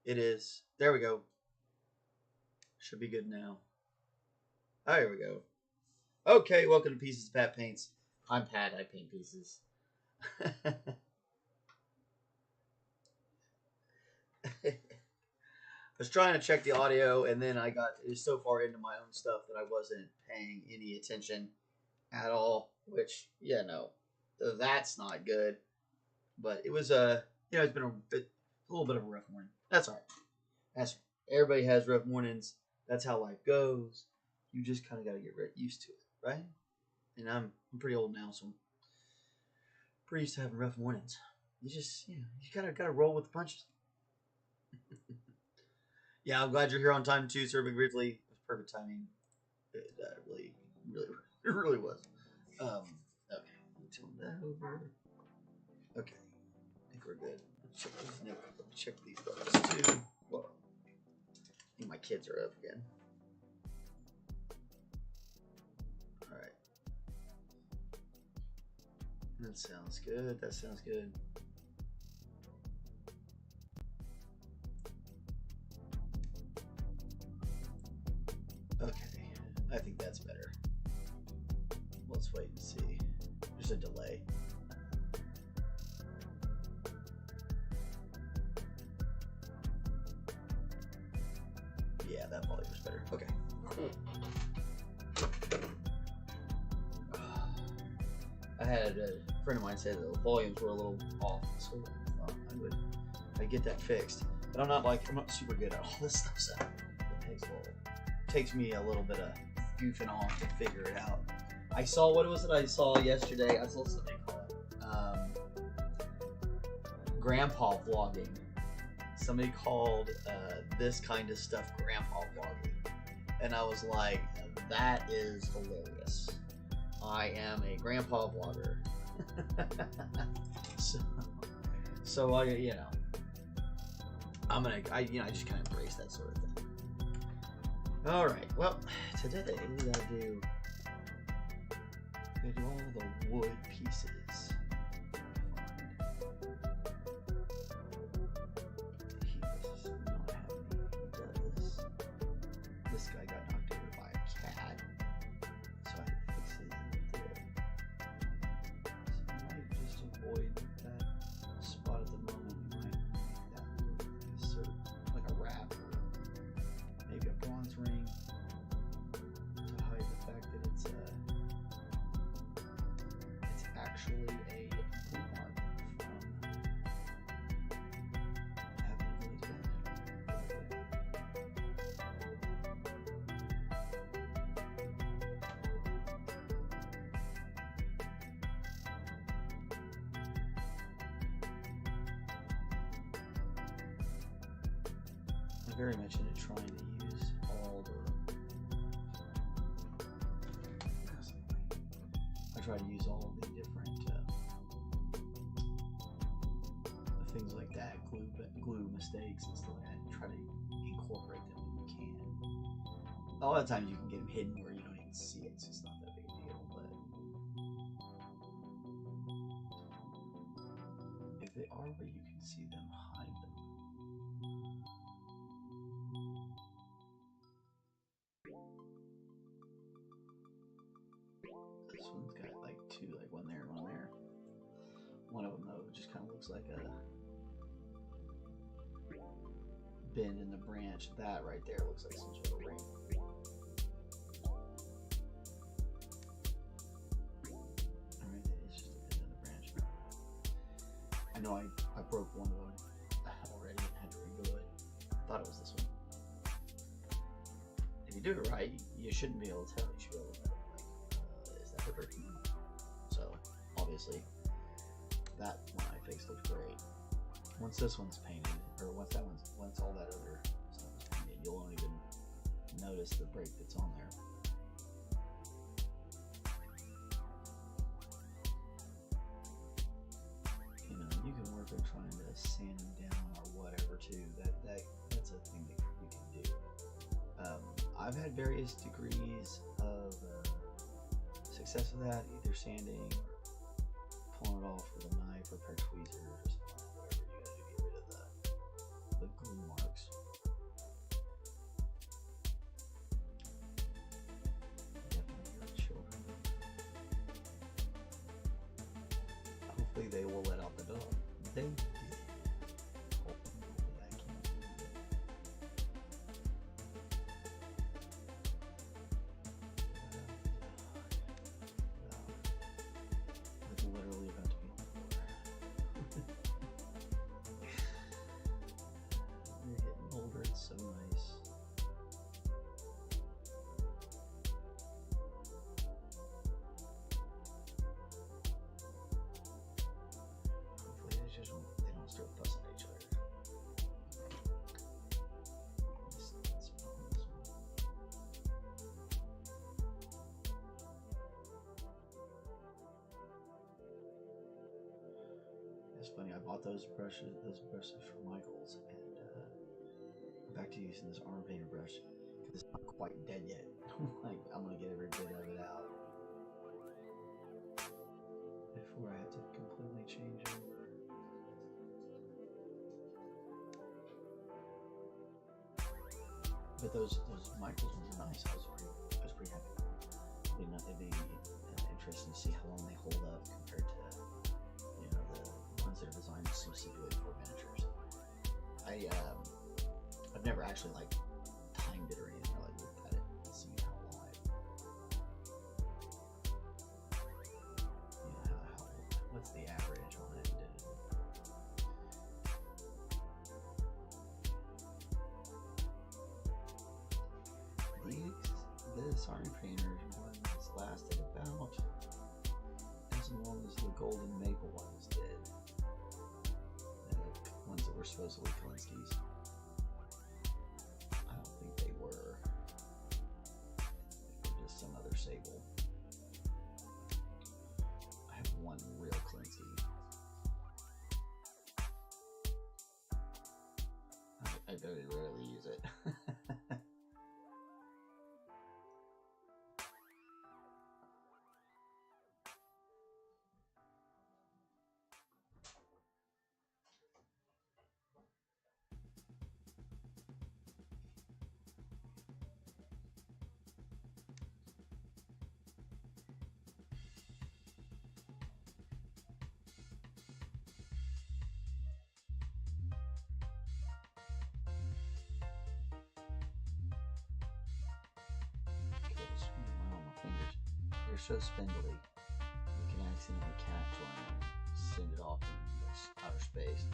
It is. There we go. Should be good now. Oh, here we go. Okay, welcome to Pieces Pat Paints. I'm Pat. I paint pieces. I was trying to check the audio, and then it was so far into my own stuff that I wasn't paying any attention at all. Which, yeah, no, that's not good. But it was it's been a little bit of a rough morning. That's all right. That's right. Everybody has rough mornings. That's how life goes. You just kind of got to get used to it, right? And I'm pretty old now, so I'm pretty used to having rough mornings. You just you gotta roll with the punches. Yeah, I'm glad you're here on time too, Sir McBeardsly. It was perfect timing. It really was. Okay, turn that over. Okay, I think we're good. Check these buttons too. Whoa, I think my kids are up again. All right, that sounds good. That sounds good. Okay, I think that's better. Let's wait and see. There's a delay. Yeah, that volume is better. Okay, cool. I had a friend of mine say that the volumes were a little off, so I'd get that fixed. But I'm not super good at all this stuff, so it takes me a little bit of goofing off to figure it out. I saw, what was it I saw yesterday? I saw something called grandpa vlogging. Somebody called this kind of stuff grandpa vlogging. And I was like, that is hilarious. I am a grandpa vlogger. so I just kind of embrace that sort of thing. All right, well, today we gotta do all the wood pieces. This guy got knocked over by a cat, so I had to fix his there. So I might just avoid that spot at the moment. We might make that look like a wrap or maybe a bronze ring to hide the fact that it's actually a glue mark from having it really good. I'm very much into trying to use all the. I try to use all the different things like that, glue mistakes and stuff like that, and try to incorporate them when you can. A lot of times you can get them hidden where you don't even see it, so it's not that big a deal. But if they are where you can see them, hide them. This one's got like two, like one there and one there. One of them though just kind of looks like a bend in the branch. That right there looks like some sort of ring. Alright, it's just a bend in the branch. I know I broke one of them already and had to redo it. I thought it was this one. If you do it right, you shouldn't be able to tell. You should be able to know, like, is that the breaking one? So, obviously, that one I fixed looks great. Once this one's painted, or once all that other stuff is painted, you won't even notice the break that's on there. You can work on trying to sand them down or whatever too. That's a thing that we can do. I've had various degrees of success with that, either sanding, pulling it off with a knife or pair of tweezers, or whatever you gotta do to get rid of the glue marks. they will let out the dog. They did. Hopefully I can't do it. I'm literally about to be on the floor. You're getting older, it's so nice. Hopefully they don't start fussing at each other. It's funny, I bought those brushes from Michael's, and I'm back to using this arm painter brush because it's not quite dead yet. Like, I'm gonna get every bit of it out before I have to completely change over. But those Michael's ones are nice. I was pretty happy. It'd be interesting to see how long they hold up compared to the ones that are designed exclusively for miniatures. I've never actually like timed it or anything, or like looked at it and seen how long what's the average on it. This arm painter ones lasted about as long as the golden maple ones did. The ones that were supposedly Kalinskis. I don't think they were. They were just some other sable. I have one real Kalinski. I very rarely use it. They're so spindly, you can accidentally catch one and send it off in outer space.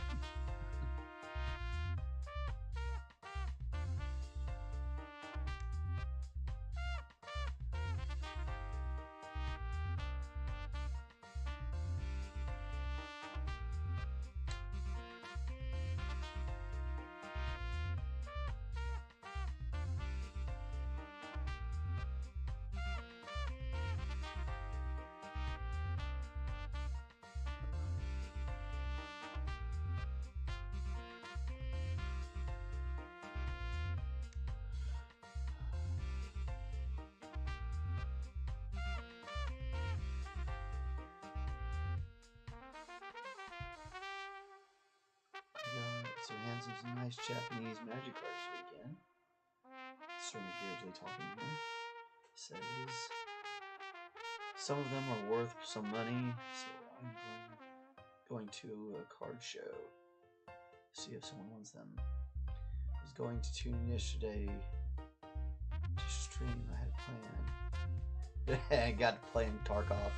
So hands of some nice Japanese magic cards again. Sir McBeardsly talking here. Says some of them are worth some money, so I'm going to a card show. See if someone wants them. I was going to tune in yesterday to stream. I had planned. I got to play in Tarkov.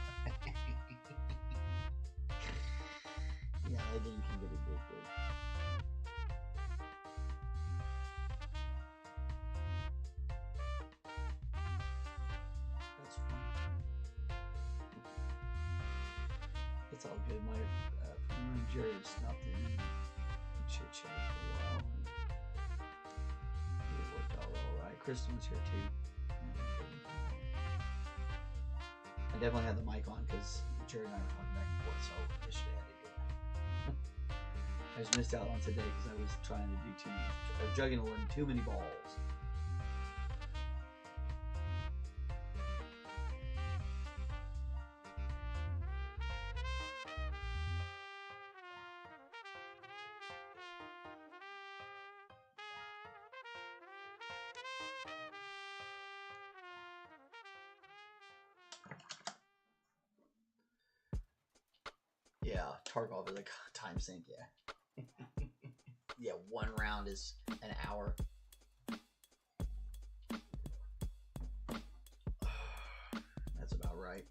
Yeah, that game can get addictive. That's fun. It's all good. My friend Jerry snubbed in and chit chat for a while, and it worked out all right. Kristen was here too. I definitely had the mic on because Jerry and I were talking back and forth, so yesterday I had to do it. I just missed out on today because I was trying to do too many. I was juggling too many balls. Yeah, Tarkov is like time sync, yeah. Yeah, 1 round is an hour. That's about right.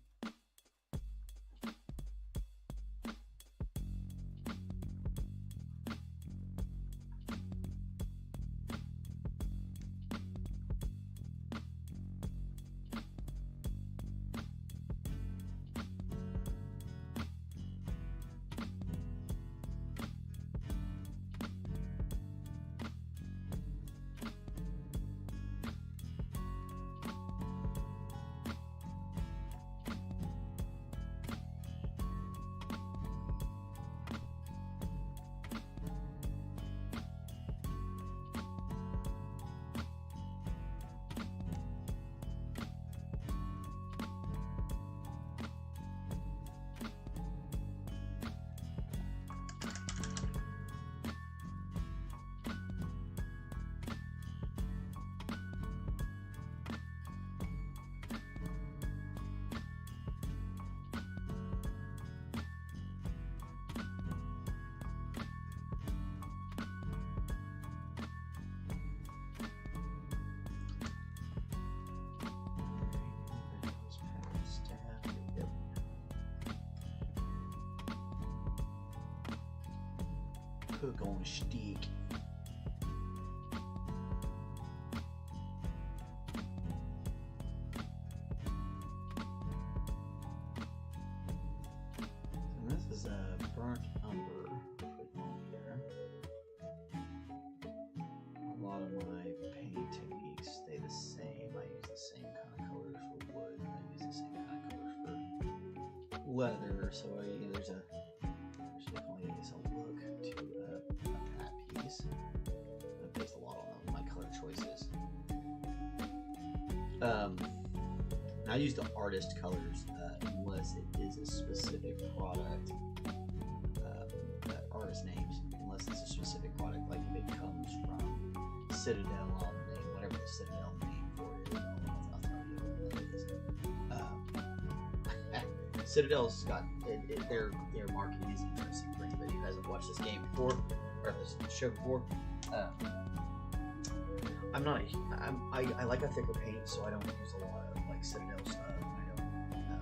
Hook on a stick. And this is a burnt umber. A lot of my painting techniques stay the same. I use the same kind of colors for wood. I use the same kind of colors for leather. So there's definitely a look to that piece. Based a lot on my color choices. I use the artist colors unless it is a specific product. Artist names, unless it's a specific product, like if it comes from Citadel, I'll name whatever the Citadel name for it is. I'll tell you what it is. Citadel's got their marketing is interesting for anybody who hasn't watched this game before or this show before. I like a thicker paint, so I don't use a lot of like Citadel stuff.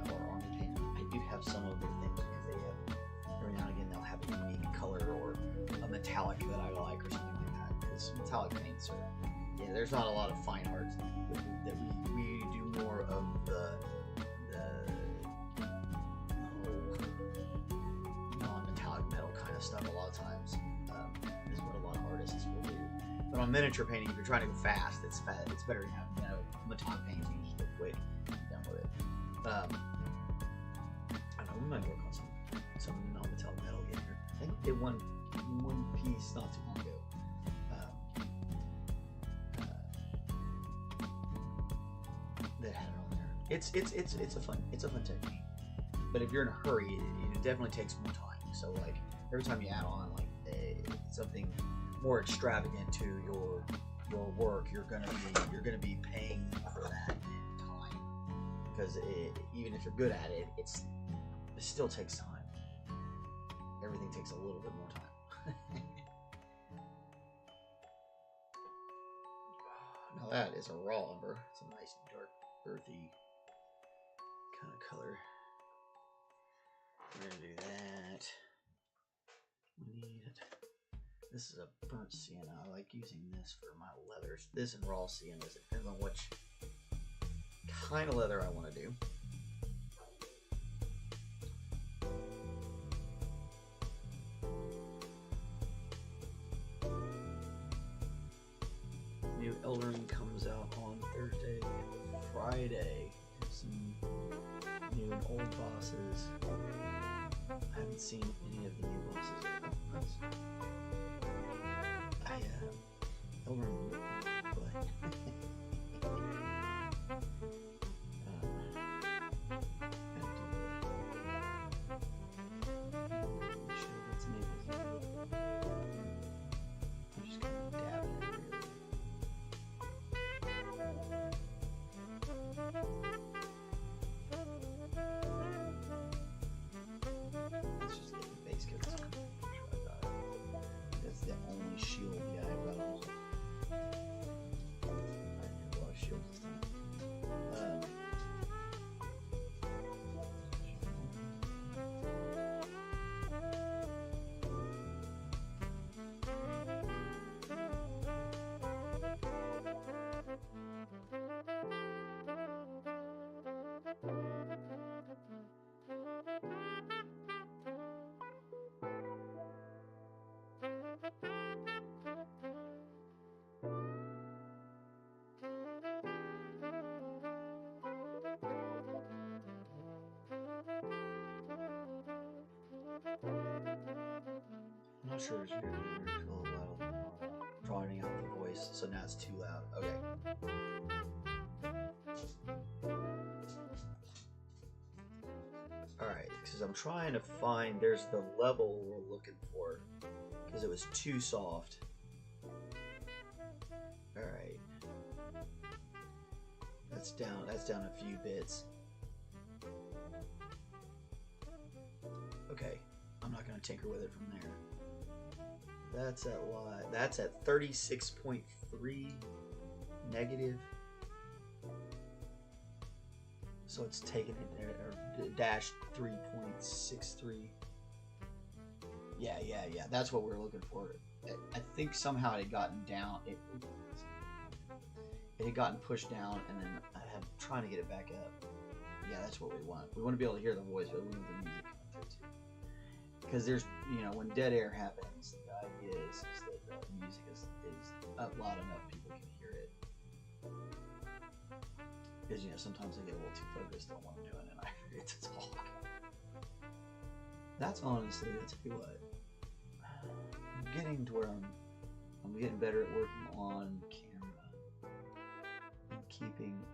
Or army paint. I do have some of their things because they have every now and again they'll have a unique color or a metallic that I like or something like that. Because metallic paints are there's not a lot of fine arts that we do more of the non-metallic metal kind of stuff a lot of times. Is what a lot of artists will do. But on miniature painting, if you're trying to go fast, it's better to have metallic paint. You can just go quick down with it. I don't know, we might work on some non-metallic metal again here. I think we did one piece not too long ago. That had it on there. It's a fun technique. But if you're in a hurry, it definitely takes more time. So like every time you add on like something more extravagant to your work, you're gonna be paying for that in time. Because even if you're good at it, it still takes time. Everything takes a little bit more time. Now that is a raw umber. It's a nice dark, earthy kind of color. We're gonna do that. We need it. This is a burnt sienna. I like using this for my leathers. This and raw siennas. It depends on which kind of leather I want to do. New Elden Ring comes out on Thursday and Friday. Some new and old bosses. I haven't seen any of the new bosses yet. Elden Ring, not sure if you're drawing out the voice, so now it's too loud. Okay. Alright, because I'm trying to find, there's the level we're looking for, because it was too soft. Alright. That's down a few bits. Okay, I'm not going to tinker with it from there. That's at 36.3 negative. So it's taken it there, or dash 3.63. Yeah. That's what we're looking for. I think somehow it had gotten down. It had gotten pushed down, and then I'm trying to get it back up. Yeah, that's what we want. We want to be able to hear the voice, but we want the music coming through too. Because there's, when dead air happens, the idea is that the music is up loud enough people can hear it. Because sometimes I get a little too focused on what I'm doing and I forget to talk. That's honestly, I'll tell you what, I'm getting to where I'm getting better at working on camera and keeping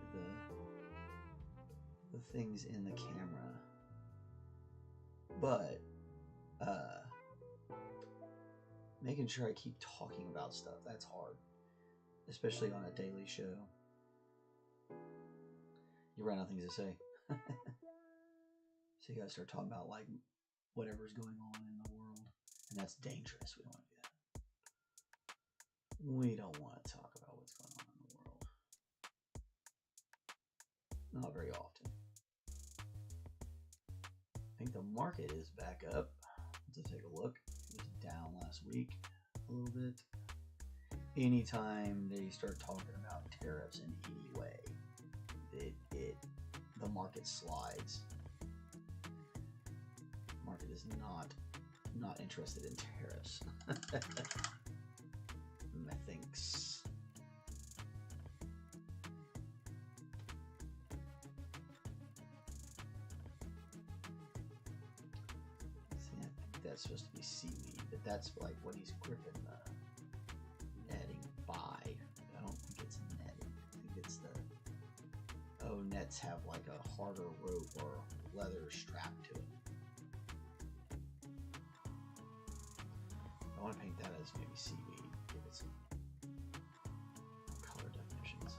the things in the camera. But making sure I keep talking about stuff, that's hard, especially on a daily show. You run out of things to say. So you gotta start talking about like whatever's going on in the world, and that's dangerous. We don't want to do that. We don't want to talk about what's going on in the world. Not very often. I think the market is back up. Let's take a look. It was down last week a little bit. Anytime they start talking about tariffs in any way, the market slides. The market is not interested in tariffs. Methinks. See, I think that's supposed to be seaweed, but that's like what he's gripping the netting by. I don't think it's netting. I think it's the nets have like a harder rope or leather strap to it. I want to paint that as maybe seaweed. Give it some color definitions.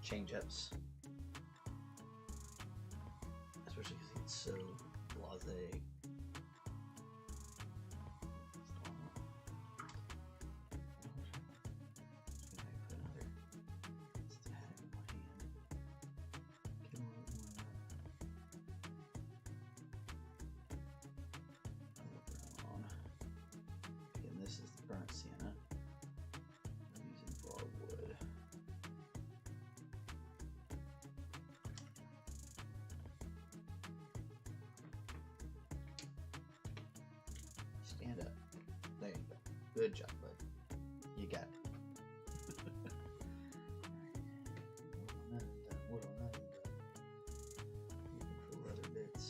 Change-ups. Especially because it's so blasé. This is the burnt sienna I'm using for our wood. Stand up. There you go. Good job, bud. You got it. Wood on that. Looking for leather bits.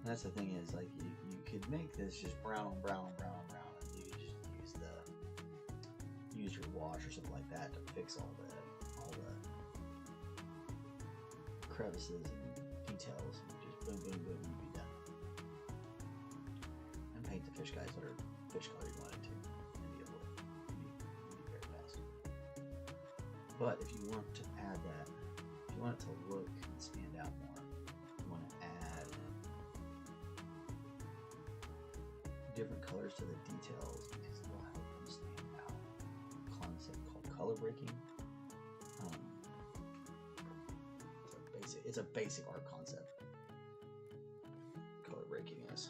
That's the thing is, like, you could make this just brown on brown on brown on brown, and you could just use your wash or something like that to fix all the crevices and details, and just boom boom boom, you'd be done. And paint the fish guys whatever fish color you wanted to, and you'll be very fast. But if you want to add that, if you want it to look and stand out more, you want to add different colors to the details because it will help them stand out. A concept called color breaking. It's a basic art concept. Color breaking is.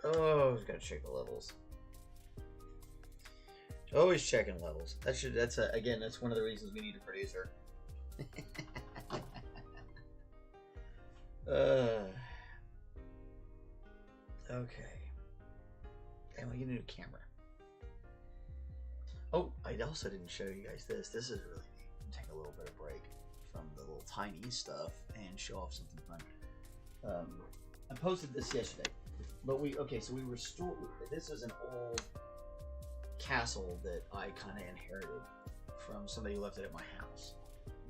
Oh, gotta check the levels. Always checking levels. Again, that's one of the reasons we need a producer. Okay. And we get a new camera. Oh, I also didn't show you guys this. This is really neat. Take a little bit of break from the little tiny stuff and show off something fun. I posted this yesterday, but we restored. This is an old castle that I kind of inherited from somebody who left it at my house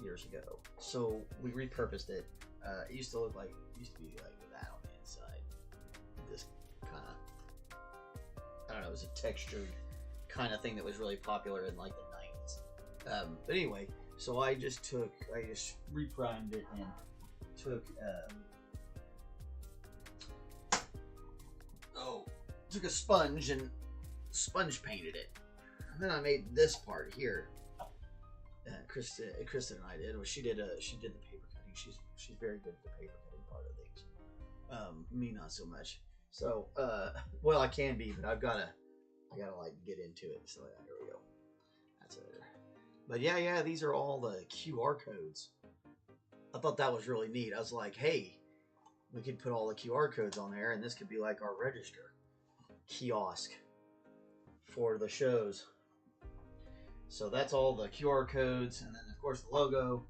years ago. So we repurposed it. It used to be like that on the inside. This kind of, I don't know, it was a textured kind of thing that was really popular in like the 90s. But anyway, so I just reprimed it and took a sponge and sponge painted it. And then I made this part here. Kristen and I did. Well, she did the paper cutting. She's very good at the paper cutting part of things. Me not so much. So well, I can be, but I gotta like get into it. So yeah, here we go. That's it. But yeah, these are all the QR codes. I thought that was really neat. I was like, hey, we could put all the QR codes on there, and this could be like our register kiosk for the shows. So that's all the QR codes, and then of course the logo.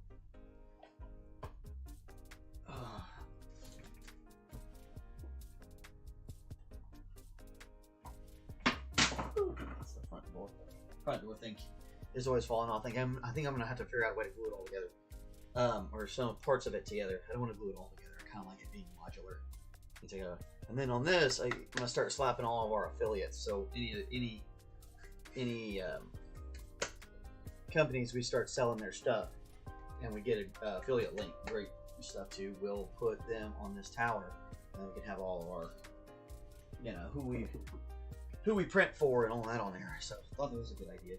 That's the front door. Front door thing is always falling off. I think I'm gonna have to figure out a way to glue it all together, or some parts of it together. I don't want to glue it all together. I kind of like it being modular. And then on this, I'm gonna start slapping all of our affiliates. So any companies we start selling their stuff, and we get an affiliate link, great stuff too. We'll put them on this tower, and we can have all of our, who we print for and all that on there. So I thought that was a good idea.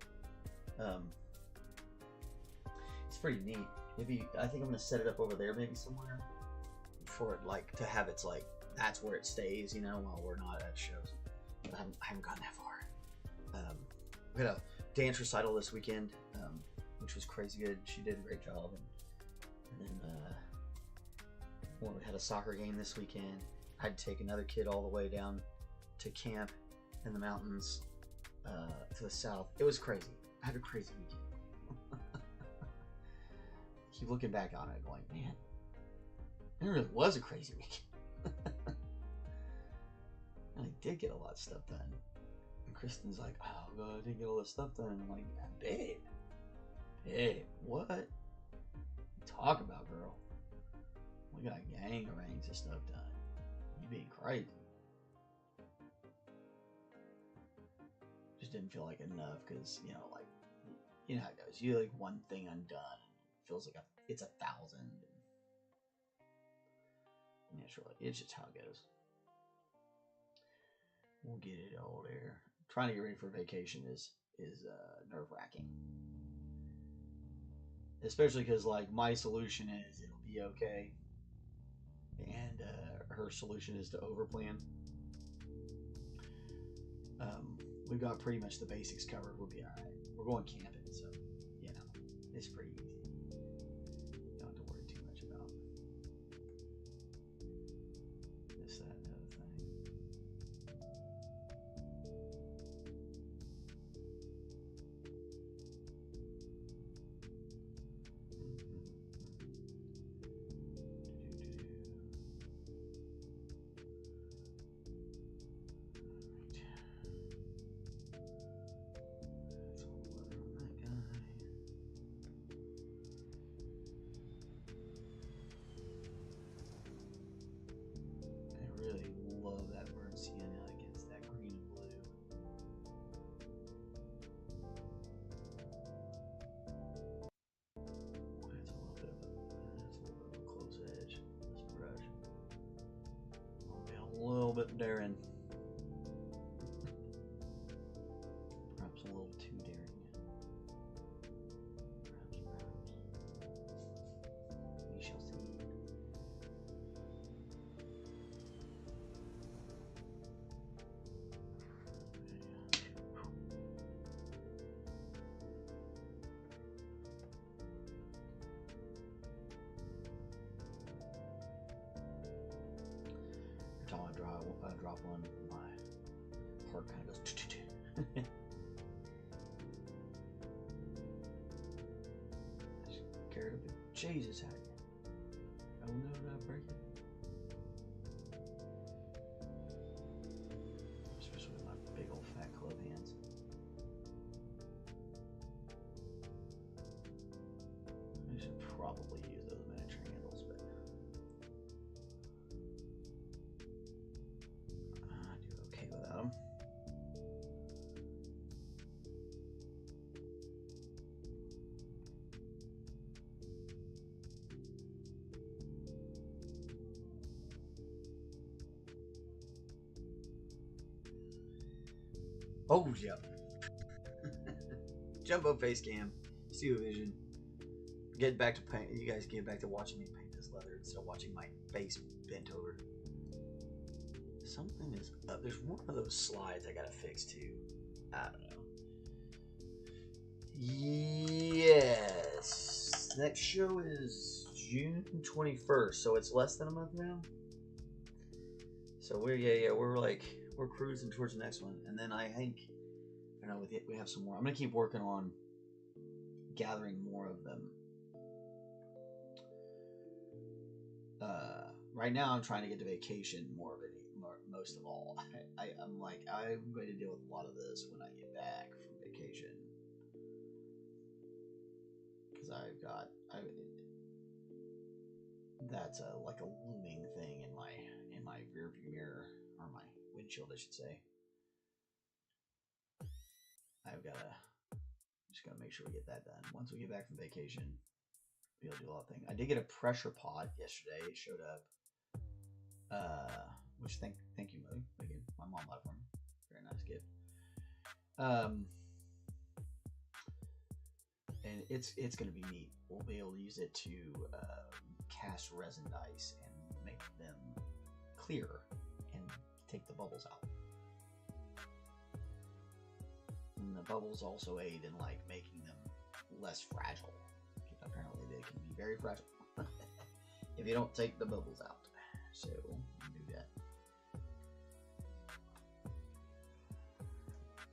It's pretty neat. Maybe I think I'm gonna set it up over there, maybe somewhere, for it, like, to have its like that's where it stays, while we're not at shows. But I haven't gotten that far. We had a dance recital this weekend, which was crazy good. She did a great job, and then we had a soccer game this weekend. I had to take another kid all the way down to camp in the mountains to the south. It was crazy. I had a crazy weekend. Keep looking back on it, going, man, it really was a crazy weekend. And I did get a lot of stuff done. And Kristen's like, oh God, I didn't get all this stuff done. I'm like, babe, what? What you talk about, girl? We got gangs of stuff done. You being crazy. Just didn't feel like enough, because you know how it goes. You like one thing undone, it feels like it's 1,000. Yeah, sure. It's just how it goes. We'll get it all there. Trying to get ready for vacation is nerve-wracking, especially because like my solution is it'll be okay, and her solution is to overplan. We've got pretty much the basics covered. We'll be all right. We're going camping, so it's pretty easy. You don't have to worry too much about this, that, and the other thing. Daring. Perhaps a little too daring. Perhaps. We shall see. drop one, my heart kind of goes. Scared of it. Jesus, how you? Oh no, did I break it? Especially with my big old fat club hands. I should probably use those miniature handles, but I do okay without them. Oh, yep. Jumbo face cam. Steel vision. Get back to paint. You guys get back to watching me paint this leather instead of watching my face bent over. Something is up. There's one of those slides I gotta fix too. I don't know. Yes. Next show is June 21st, so it's less than a month now. So we're cruising towards the next one, and then I think, I don't know, we have some more. I'm gonna keep working on gathering more of them. Right now, I'm trying to get to vacation most of all. I'm like, I'm going to deal with a lot of this when I get back from vacation, because that's like a looming thing in my rear view mirror, or my windshield, I should say. Just gotta make sure we get that done. Once we get back from vacation, be able to do a lot of things. I did get a pressure pot yesterday. It showed up. Which thank you, Mo. Again, my mom bought it for me. Very nice gift. And it's gonna be neat. We'll be able to use it to cast resin dice and make them clear and take the bubbles out. And the bubbles also aid in like making them less fragile. Apparently they can be very fragile if you don't take the bubbles out. So we'll do that.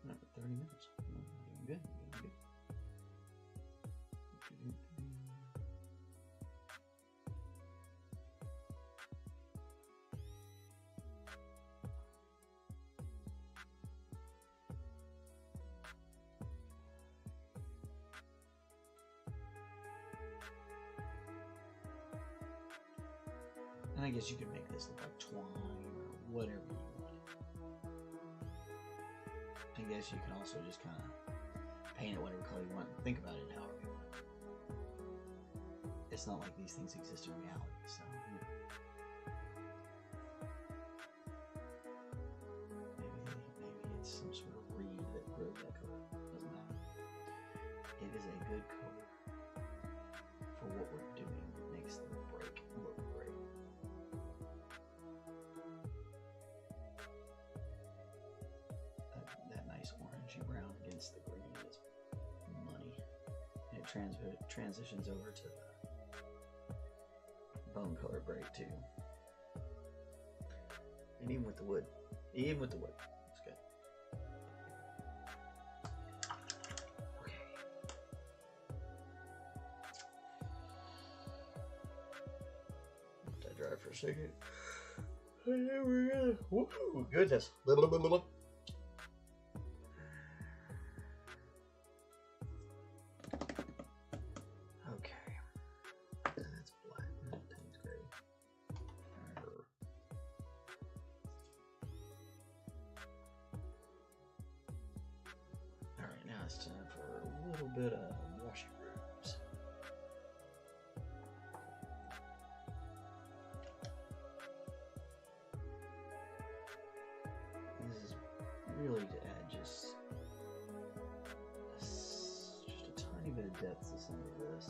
Another 30 minutes. Doing good. And I guess you can make this look like twine or whatever you want. I guess you can also just kind of paint it whatever color you want and think about it however you want. It's not like these things exist in reality, so maybe it's some sort of reed that grows that color. Doesn't matter. It is a good color for what we're doing. It makes the break look great. That nice orangey brown against the green is money. And it transitions over to the bone color break too. And even with the wood. It's good. Okay. Let that dry for a second. There we go. Woo, goodness. It's time for a little bit of washing rooms. This is really to add just a tiny bit of depth to some of this.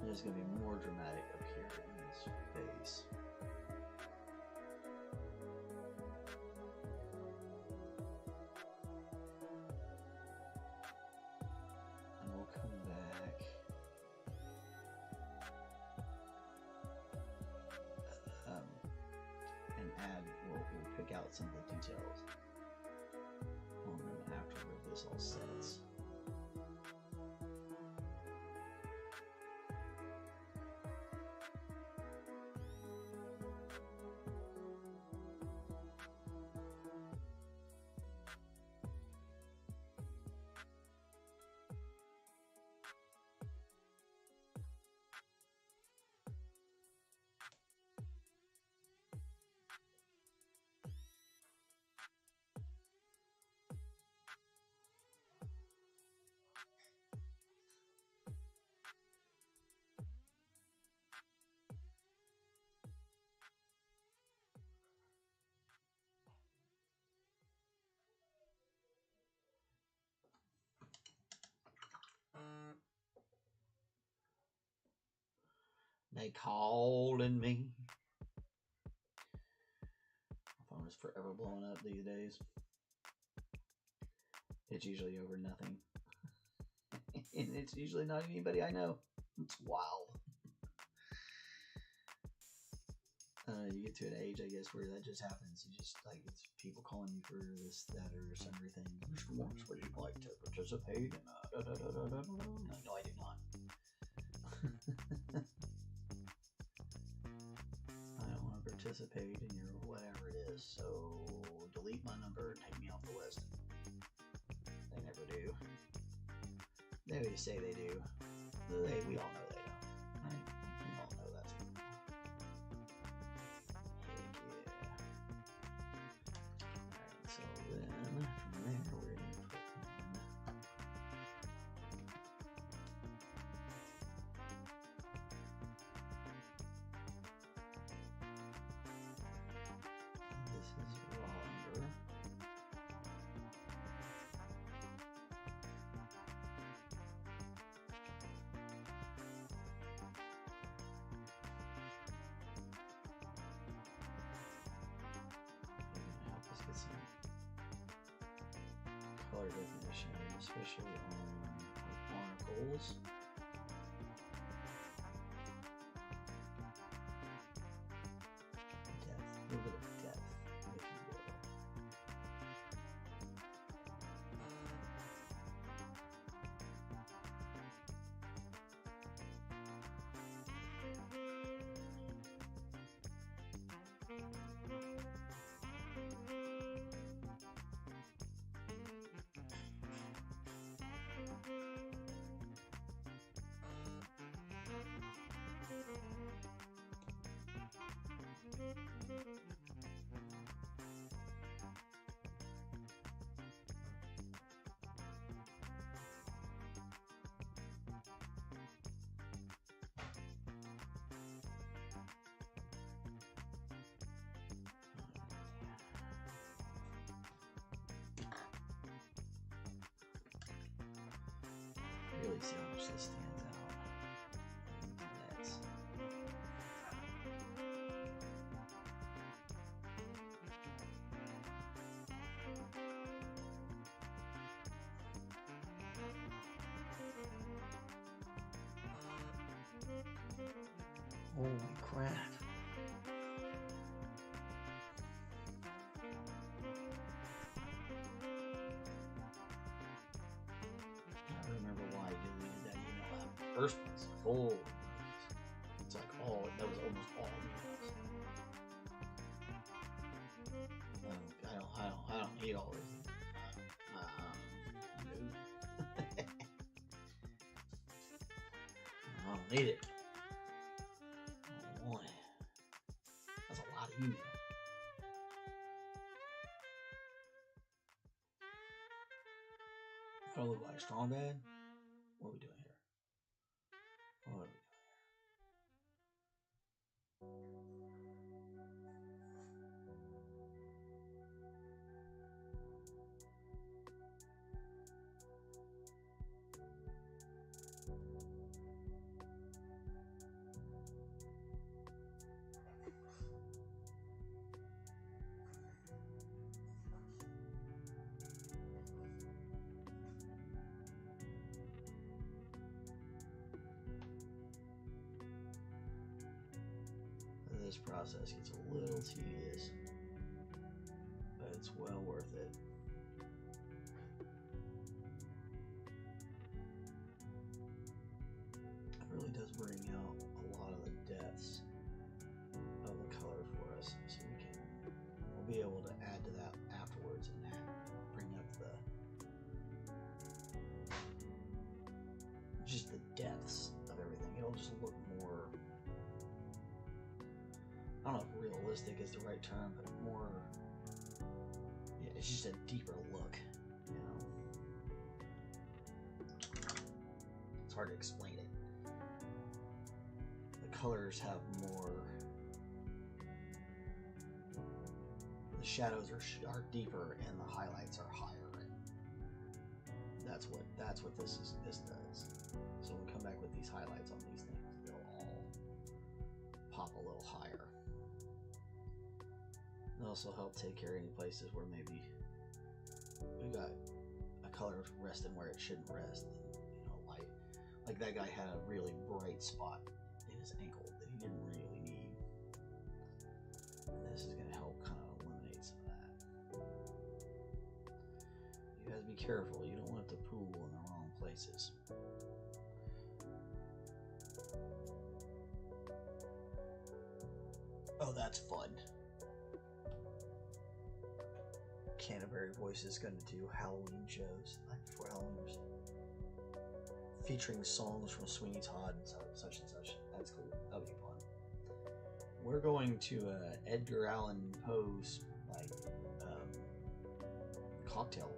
There's going to be more dramatic up here in this face. we'll pick out some of the details on them after this all sets. They calling me. My phone is forever blowing up these days. It's usually over nothing. And it's usually not anybody I know. It's wild. You get to an age, I guess, where that just happens. You just, like, it's people calling you for this, that, or everything. Mr. Morris, would you like to participate in No, I do not. I don't want to participate in your whatever it is, so delete my number and take me off the list. They never do. They say they do. We all know they don't. Right? We all know that's wrong. Heck yeah. Alright, so then from there we're going to put in. This is raw number. Color definition, especially on barnacles. Depth, a little bit of depth, if you will. Really see how much this stands out. That's holy crap. I remember why I deleted that email out in the first place. Oh, it's like all, that was almost all emails. I don't need all this. I don't need it. I don't want it. That's a lot of email. I don't look like strong bad. What are we doing here? What are we doing here? This process gets a little tedious. it's well worth it. It really does bring out a lot of the depths of the color for us, so we'll be able to add to that afterwards and bring up just the depths of everything. It'll just look more, I don't know if realistic is the right term, but more, yeah, it's just a deeper look, you know. It's hard to explain it. The colors have more, the shadows are deeper and the highlights are higher. That's what this does. So when we come back with these highlights on these things, they'll all pop a little higher. It also help take care of any places where maybe we got a color resting where it shouldn't rest. You know, like that guy had a really bright spot in his ankle that he didn't really need. And this is going to help kind of eliminate some of that. You guys be careful. You don't want it to pool in the wrong places. Oh, that's fun. Canterbury Voice is going to do Halloween shows, like before Halloween, featuring songs from Sweeney Todd and such and such. That's cool. That'll be fun. We're going to Edgar Allan Poe's cocktail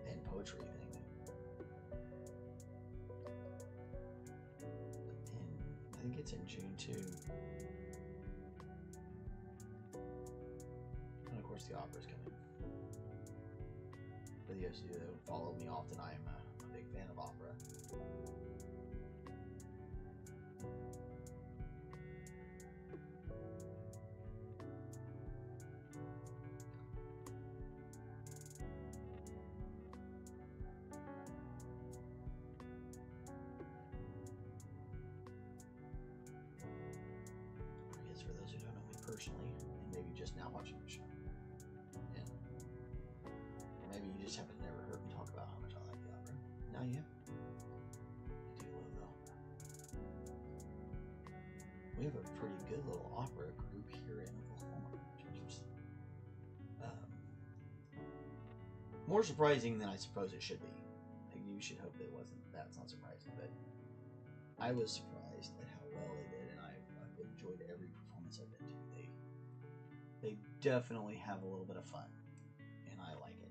and poetry thing. And I think it's in June too. And of course the opera's coming. For those of you that follow me often, I am a big fan of opera. For those who don't know me personally, and maybe just now watching the show, and or maybe you just haven't never heard me talk about how much I like the opera. Now you do love the opera. We have a pretty good little opera group here in Oklahoma, which is more surprising than I suppose it should be. Like, you should hope that it wasn't. That's not surprising, but I was surprised at how well they did, and I've enjoyed every performance I've been to. They definitely have a little bit of fun, and I like it.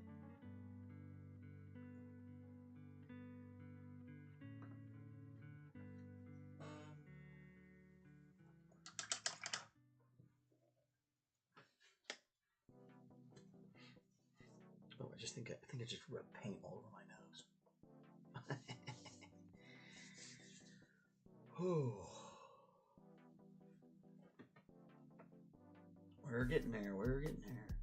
Oh, I think I just rubbed paint all over my nose. Oh. We're getting there. We're getting there.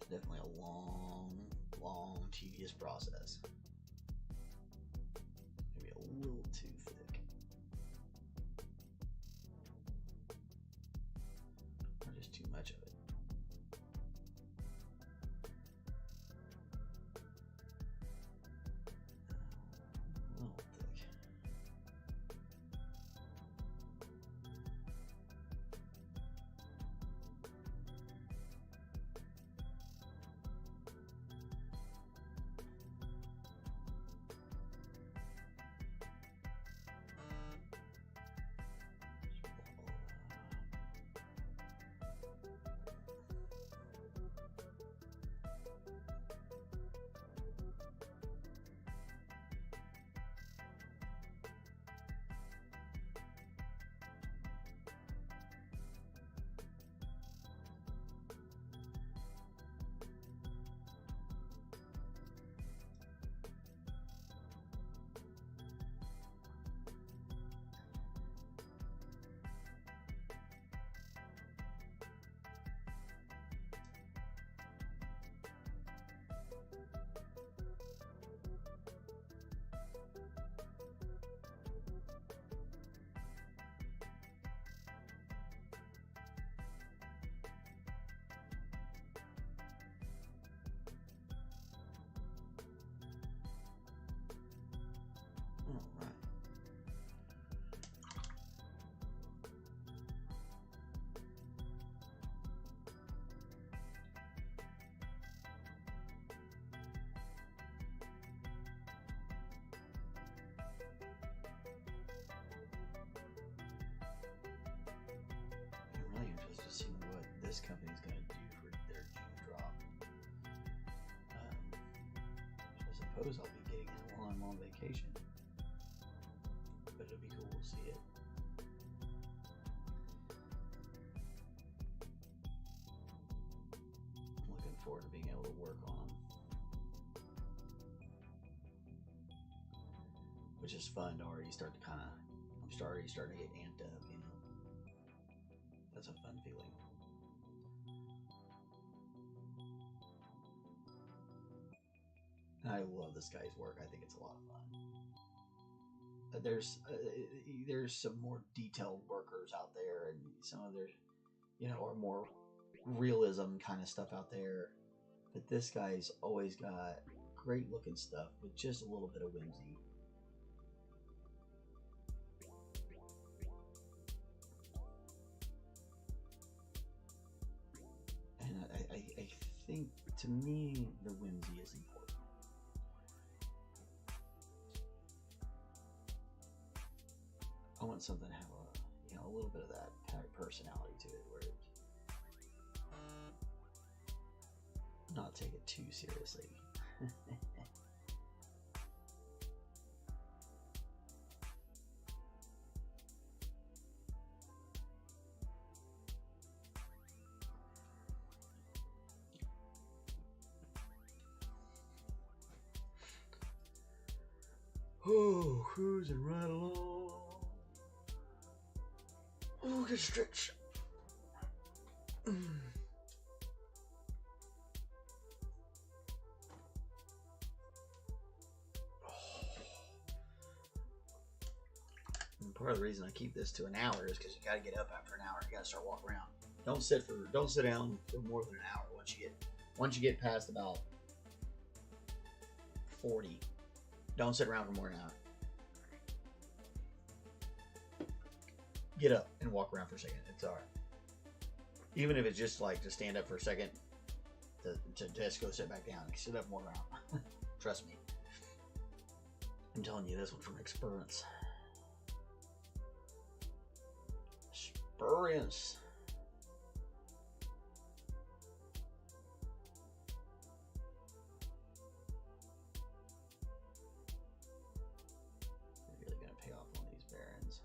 It's definitely a long, tedious process. Maybe a little too thick. Or just too much of it. A little thick. see what this company's going to do for their June drop. I suppose I'll be getting it while I'm on vacation, but it'll be cool to see it. I'm looking forward to being able to work on them, which is fun to already start to I'm already starting to get amped up, you know. That's a fun feeling. I love this guy's work. I think it's a lot of fun. There's some more detailed workers out there, and some of their, you know, or more realism kind of stuff out there. But this guy's always got great looking stuff with just a little bit of whimsy. And I think, to me, the whimsy is important. I want something to have a little bit of that kind of personality to it, where it not take it too seriously. Oh, cruising right along. Oh, good stretch. And part of the reason I keep this to an hour is because you got to get up after an hour. You got to start walking around. Don't sit down for more than an hour. Once you get past about 40, don't sit around for more than an hour. Get up and walk around for a second. It's all right. Even if it's just like to stand up for a second, to just go sit back down. Sit up more around. Trust me. I'm telling you this one from experience. Experience. Really gonna pay off on these barons.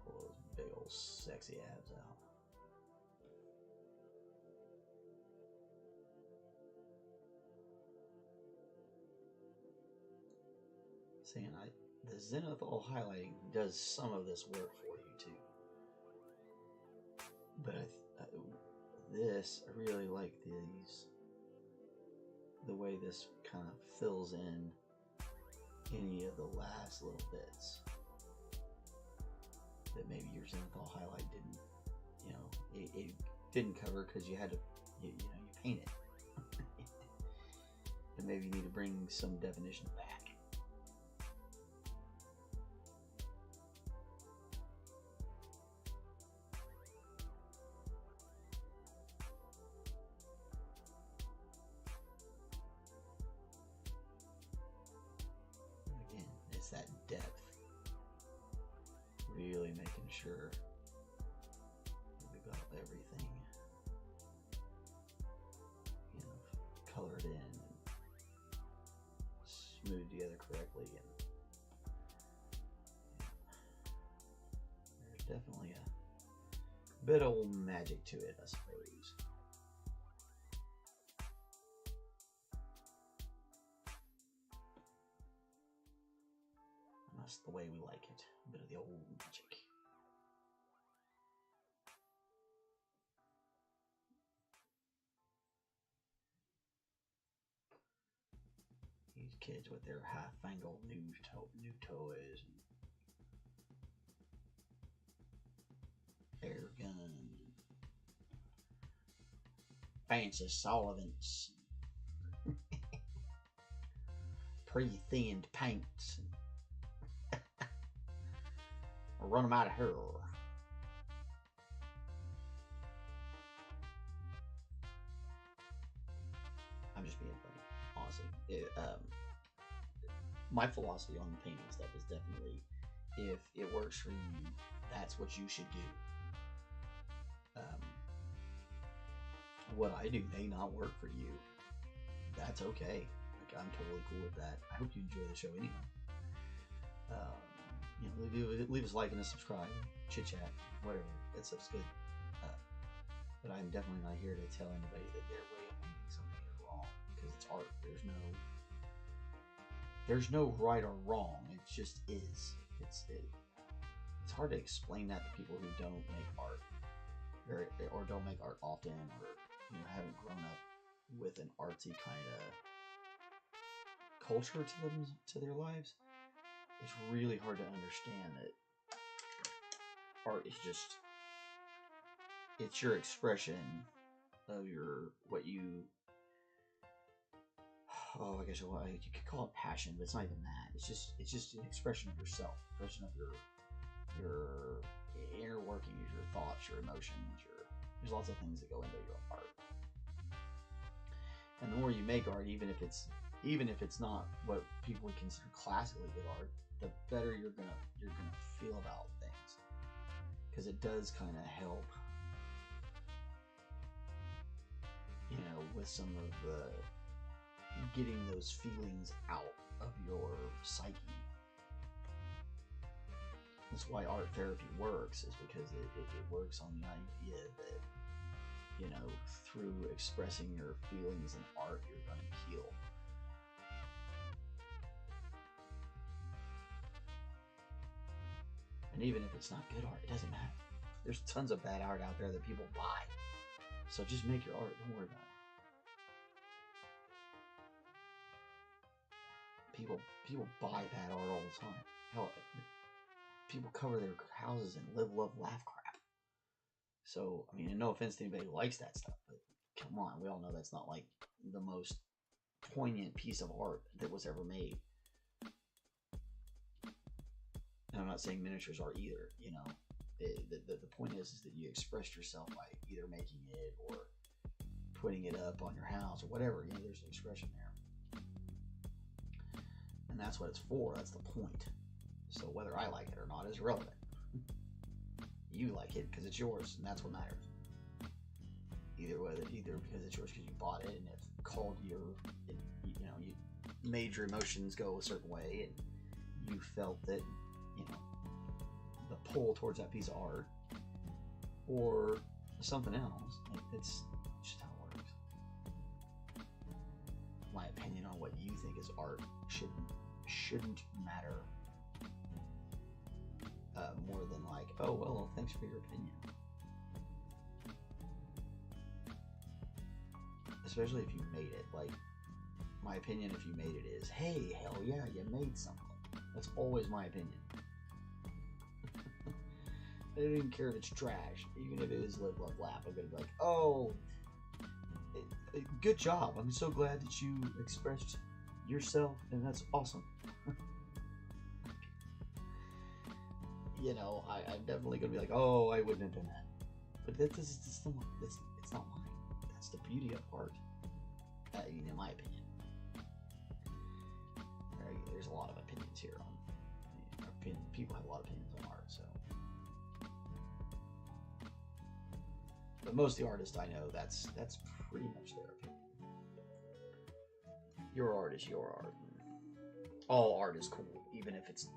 Pull those big old sexy abs out. Saying the zenithal highlighting does some of this work for you too, but I really like the way this kind of fills in any of the last little bits that maybe your zenithal highlight didn't, it didn't cover because you had to, you paint it. And maybe you need to bring some definition back. Again, it's that depth. Really making sure we got everything, colored in and smoothed together correctly, and there's definitely a bit of magic to it, I suppose. And that's the way we like it. A bit of the old magic. These kids with their high-fangled new toys and air guns, fancy solvents, pre-thinned paints. Run them out of here. I'm just being funny, honestly. My philosophy on painting stuff is definitely if it works for you, that's what you should do. What I do may not work for you. That's okay. Like, I'm totally cool with that. I hope you enjoy the show anyway. Leave us a like and a subscribe, chit chat, whatever. That stuff's good. But I'm definitely not here to tell anybody that their way of making something is wrong, because it's art. There's no right or wrong. It just is. It's hard to explain that to people who don't make art, or don't make art often, or haven't grown up with an artsy kind of culture to their lives. It's really hard to understand that art is just, it's your expression of I guess you could call it passion, but it's not even that. It's just an expression of yourself, expression of your inner workings, your thoughts, your emotions. There's lots of things that go into your art. And the more you make art, even if it's not what people would consider classically good art, the better you're gonna feel about things, because it does kind of help, with some of the getting those feelings out of your psyche. That's why art therapy works, is because it works on the idea that, through expressing your feelings in art, you're going to heal. And even if it's not good art, it doesn't matter. There's tons of bad art out there that people buy. So just make your art. Don't worry about it. People buy bad art all the time. Hell, people cover their houses in live, love, laugh crap. So, I mean, no offense to anybody who likes that stuff, but come on, we all know that's not like the most poignant piece of art that was ever made. And I'm not saying miniatures are either, The point is that you expressed yourself by either making it or putting it up on your house or whatever. There's an expression there. And that's what it's for. That's the point. So whether I like it or not is irrelevant. You like it because it's yours, and that's what matters. Either because it's yours because you bought it, and it called you made your emotions go a certain way, and you felt that, the pull towards that piece of art, or something else. It's just how it works. My opinion on what you think is art shouldn't matter more than like, oh well, thanks for your opinion. Especially if you made it. Like, my opinion if you made it is, hey, hell yeah, you made something. That's always my opinion. I don't even care if it's trash. Even if it is live, love, laugh, I'm gonna be like, oh, good job. I'm so glad that you expressed yourself, and that's awesome. I'm definitely gonna be like, oh, I wouldn't have done that. But it's not mine. That's the beauty of art, in my opinion. There's a lot of opinions here on people have a lot of opinions on art, so. But most of the artists I know, that's pretty much their opinion. Your art is your art. All art is cool, even if it's,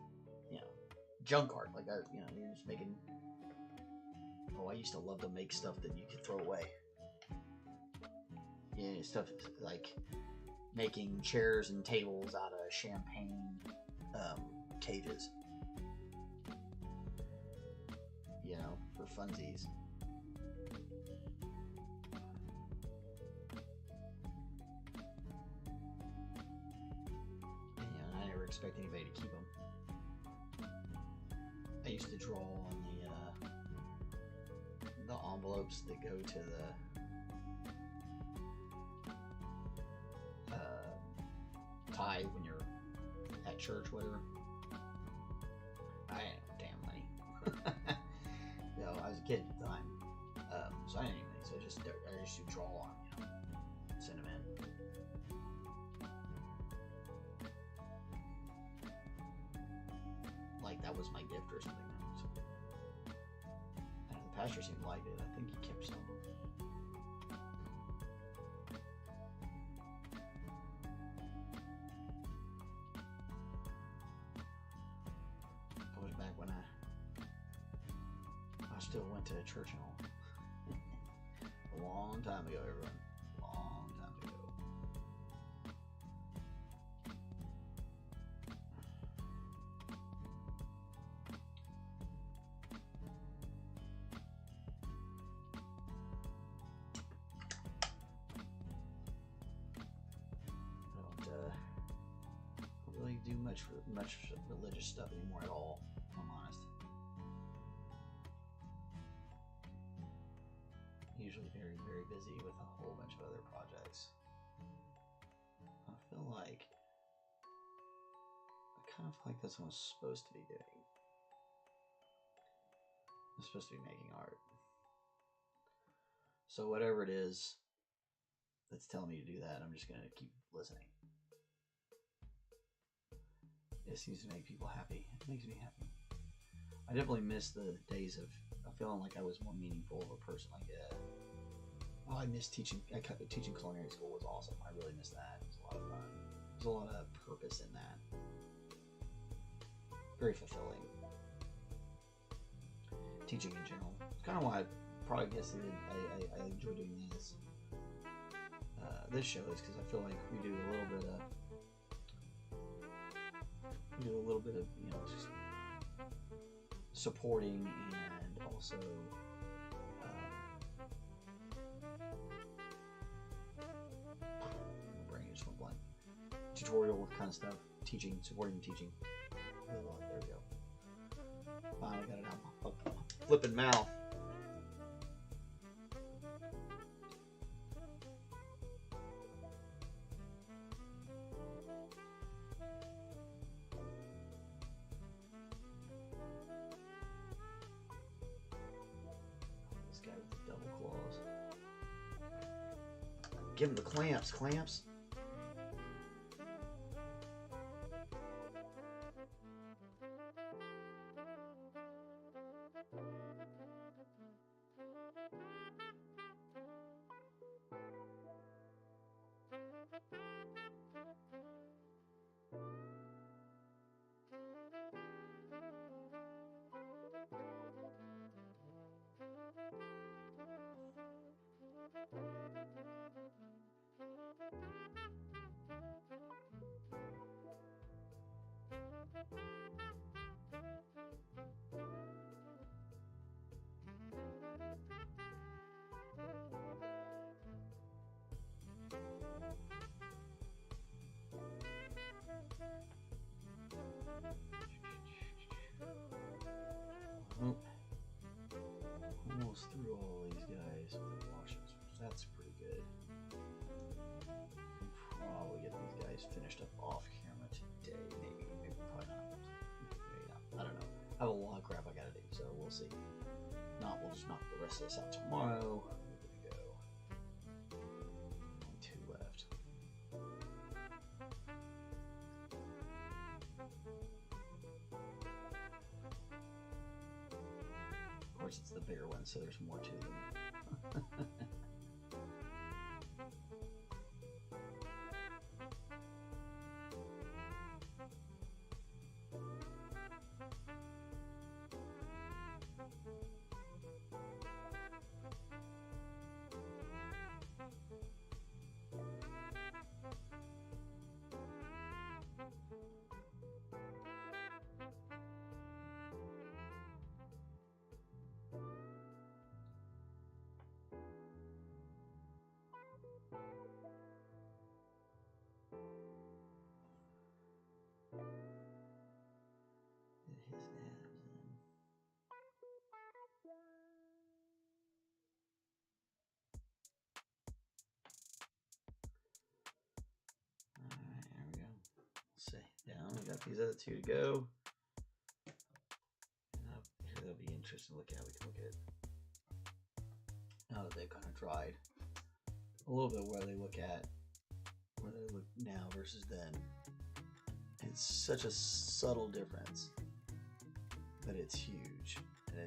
junk art. Like that, you're just making. Oh, I used to love to make stuff that you could throw away. Stuff like making chairs and tables out of champagne cages. For funsies. And I never expect anybody to keep them. I used to draw on the envelopes that go to the tithe when you're at church, whatever. I ain't no damn money. I was a kid at the time, so I didn't even. So I used to draw on, send them in. Like that that was my gift or something. So, and the pastor seemed to like it. I think he kept some. That was back when I still went to church and all. A long time ago, everyone. Long time ago. I don't really do much religious stuff anymore at all, if I'm honest. Usually very, very busy with a whole bunch of other projects. I feel like that's what I'm supposed to be doing. I'm supposed to be making art. So whatever it is that's telling me to do that, I'm just going to keep listening. It seems to make people happy. It makes me happy. I definitely miss the days of feeling like I was more meaningful of a person. Like, oh, I miss teaching. Teaching culinary school was awesome. I really miss that. It was a lot of fun. There's a lot of purpose in that. Very fulfilling. Teaching in general. It's kind of why I probably guess I enjoy doing this show is because I feel like we do a little bit of you know, just supporting and also brain just went blank. Tutorial kind of stuff, teaching, supporting teaching. There we go. Finally got it out my flipping mouth. This guy with the double claws. Give him the clamps, clamps. Oh, almost through all these guys with the washes. That's pretty good. Probably get these guys finished up off camera today. Maybe probably not. Maybe not. I don't know. I have a lot of crap I gotta do, so we'll see. Not, we'll just knock the rest of this out tomorrow. We're good to go. Only 2 left. Of course, it's the bigger one, so there's more to them. Down, we got these other 2 to go. Here that'll be interesting to look at. We can look at now that they've kind of dried. A little bit where they look now versus then. It's such a subtle difference. but it's huge, and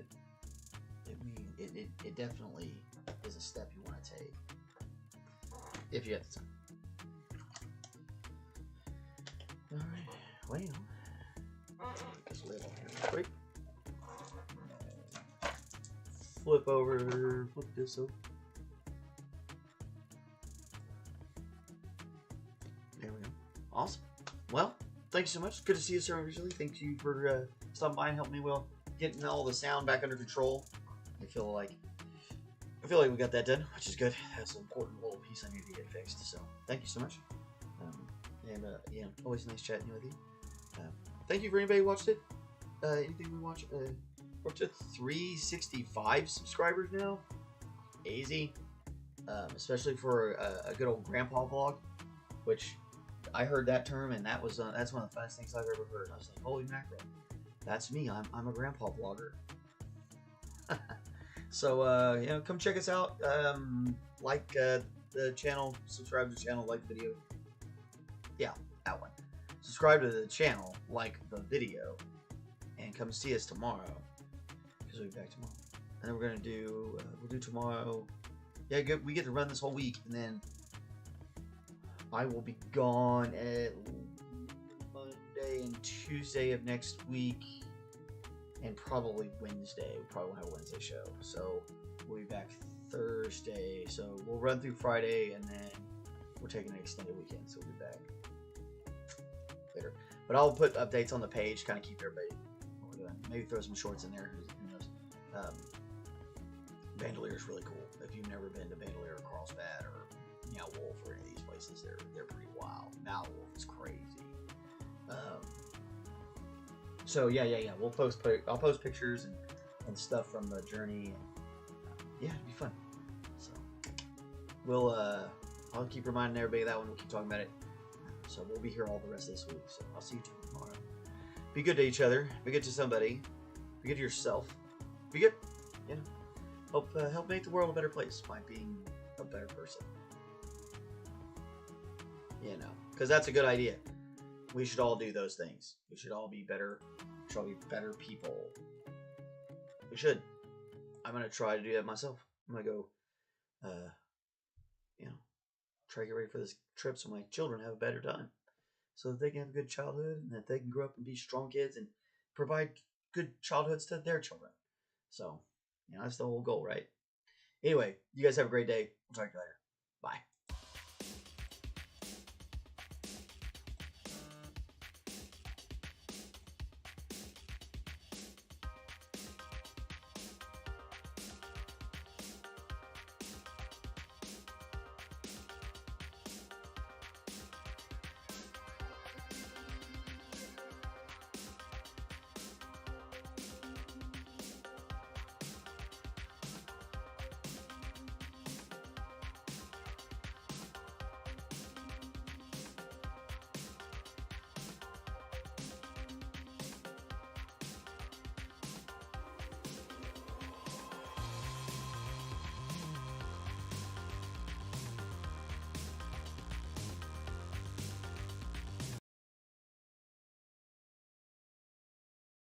it definitely is a step you want to take if you have the time. All right, well, take this lid off here real quick. Flip this over. There we go. Awesome. Well, thank you so much. Good to see you, Sir McBeardsly. Thank you for stopping by and helping me getting all the sound back under control. I feel like we got that done, which is good. That's an important little piece I need to get fixed. So thank you so much. Yeah, always nice chatting with you. Thank you for anybody who watched it. Anything we watch. We're up to 365 subscribers now. Easy. Especially for a good old grandpa vlog, which I heard that term, and that's one of the funnest things I've ever heard. I was like, holy mackerel, that's me. I'm a grandpa vlogger. So come check us out. Like the channel, subscribe to the channel, like the video. Yeah, that one. Subscribe to the channel, like the video, and come see us tomorrow. Because we'll be back tomorrow. And then we're gonna do we'll do tomorrow. Yeah, good. We get to run this whole week, and then I will be gone at Monday and Tuesday of next week, and probably Wednesday. We probably won't have a Wednesday show, so we'll be back Thursday. So we'll run through Friday, and then we're taking an extended weekend, so we'll be back later. But I'll put updates on the page, kind of keep everybody. Maybe throw some shorts in there. Who knows? Bandolier is really cool. If you've never been to Bandolier or Carlsbad or Wolf or any of these places, they're pretty wild. Wolf is crazy. So yeah. I'll post pictures and stuff from the journey. Yeah, it'd be fun. So I'll keep reminding everybody of that one. We'll keep talking about it. So we'll be here all the rest of this week. So I'll see you tomorrow. Be good to each other. Be good to somebody. Be good to yourself. Be good. Help make the world a better place by being a better person. Because that's a good idea. We should all do those things. We should all be better. We should all be better people. We should. I'm gonna try to do that myself. I'm gonna go. Try to get ready for this trip so my children have a better time, so that they can have a good childhood and that they can grow up and be strong kids and provide good childhoods to their children. So, that's the whole goal, right? Anyway, you guys have a great day. We'll talk to you later. Bye.